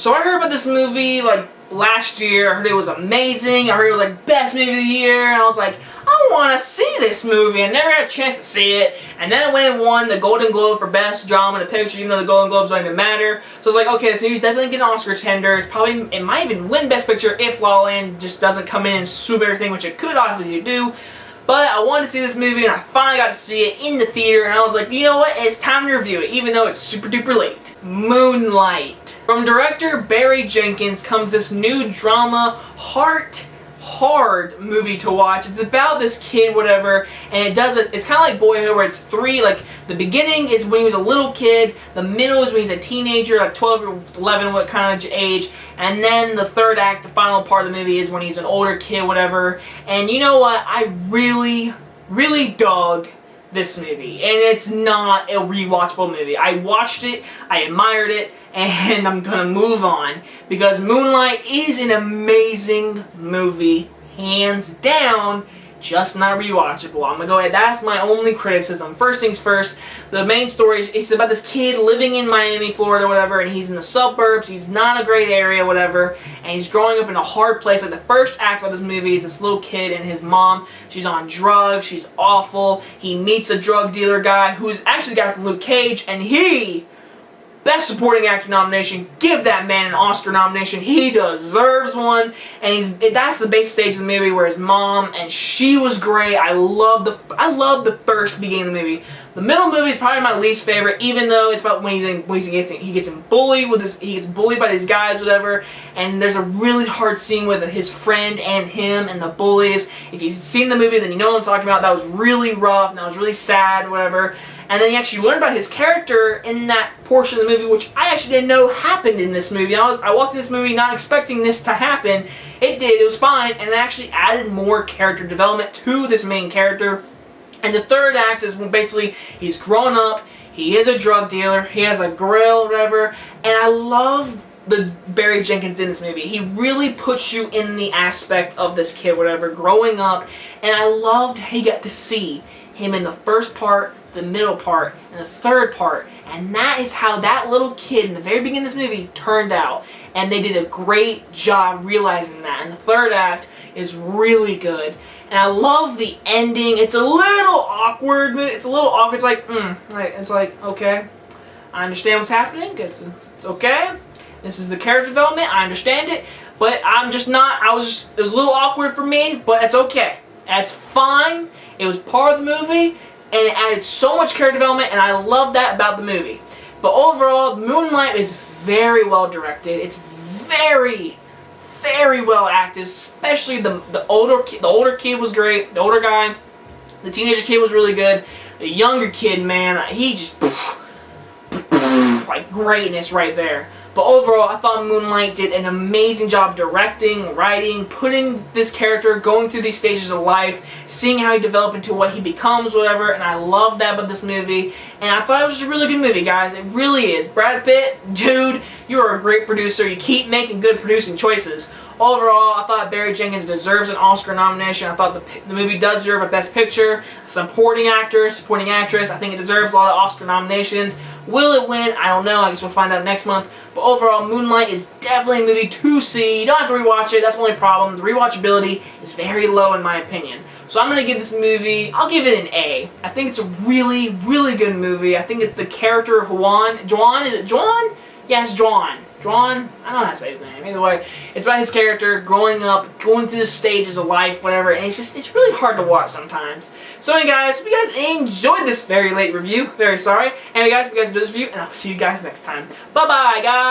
So I heard about this movie like last year. I heard it was amazing. I heard it was like best movie of the year, and I was like, I want to see this movie. I never had a chance to see it, and then it went and won the Golden Globe for best drama in a picture, even though the Golden Globes don't even matter. So I was like, okay, this movie's definitely getting an Oscar tender. It might even win Best Picture if La La Land just doesn't come in and swoop everything, which it could obviously do. But I wanted to see this movie, and I finally got to see it in the theater, and I was like, you know what, it's time to review it, even though it's super duper late. Moonlight. From director Barry Jenkins comes this new drama, hard movie to watch. It's about this kid, whatever, and it's kind of like Boyhood, where it's three, like, the beginning is when he was a little kid, the middle is when he's a teenager, like 12 or 11, what kind of age, and then the third act, the final part of the movie, is when he's an older kid, whatever. And you know what, I really dug this movie, and it's not a rewatchable movie. I watched it, I admired it, and I'm gonna move on, because Moonlight is an amazing movie, hands down, just not rewatchable. I'm gonna go ahead, that's my only criticism. First things first, the main story is about this kid living in Miami, Florida, whatever, and he's in the suburbs, he's not a great area, whatever, and he's growing up in a hard place. Like, the first act of this movie is this little kid and his mom, she's on drugs, she's awful, he meets a drug dealer guy, who's actually the guy from Luke Cage, and he, Best Supporting Actor nomination, give that man an Oscar nomination. He deserves one. And that's the base stage of the movie, where his mom, and she was great. I love the first beginning of the movie. The middle of the movie is probably my least favorite, even though it's about when he gets bullied he gets bullied by these guys, whatever. And there's a really hard scene with his friend and him and the bullies. If you've seen the movie, then you know what I'm talking about. That was really rough, and that was really sad, whatever. And then you actually learn about his character in that portion of the movie, which I actually didn't know happened in this movie. I walked in this movie not expecting this to happen. It did, it was fine, and it actually added more character development to this main character. And the third act is when basically he's grown up, he is a drug dealer, he has a grill, whatever, and I love the Barry Jenkins in this movie. He really puts you in the aspect of this kid, whatever, growing up, and I loved how you got to see him in the first part, the middle part, and the third part, and that is how that little kid in the very beginning of this movie turned out, and they did a great job realizing that. And the third act is really good, and I love the ending. It's a little awkward. It's like, it's like, okay, I understand what's happening. It's okay. This is the character development. I understand it, but I'm just not. It was a little awkward for me, but it's okay. That's fine. It was part of the movie, and it added so much character development, and I love that about the movie. But overall, Moonlight is very well directed. It's very well acted, especially the older kid was great. The older guy, the teenager kid was really good. The younger kid, man, he just like greatness right there. But overall, I thought Moonlight did an amazing job directing, writing, putting this character, going through these stages of life, seeing how he develops into what he becomes, whatever, and I love that about this movie. And I thought it was just a really good movie, guys. It really is. Brad Pitt, dude, you are a great producer. You keep making good producing choices. Overall, I thought Barry Jenkins deserves an Oscar nomination. I thought the movie does deserve a Best Picture, supporting actor, supporting actress. I think it deserves a lot of Oscar nominations. Will it win? I don't know. I guess we'll find out next month. But overall, Moonlight is definitely a movie to see. You don't have to rewatch it. That's the only problem. The rewatchability is very low in my opinion. So I'm going to give this movie, I'll give it an A. I think it's a really good movie. I think the character of Juan, is it Juan? Yeah, it's Juan. I don't know how to say his name. Either way, it's about his character growing up, going through the stages of life, whatever, and it's really hard to watch sometimes. So anyway, guys, hope you guys enjoyed this very late review. Very sorry. Anyway, guys, hope you guys enjoyed this review, and I'll see you guys next time. Bye-bye, guys!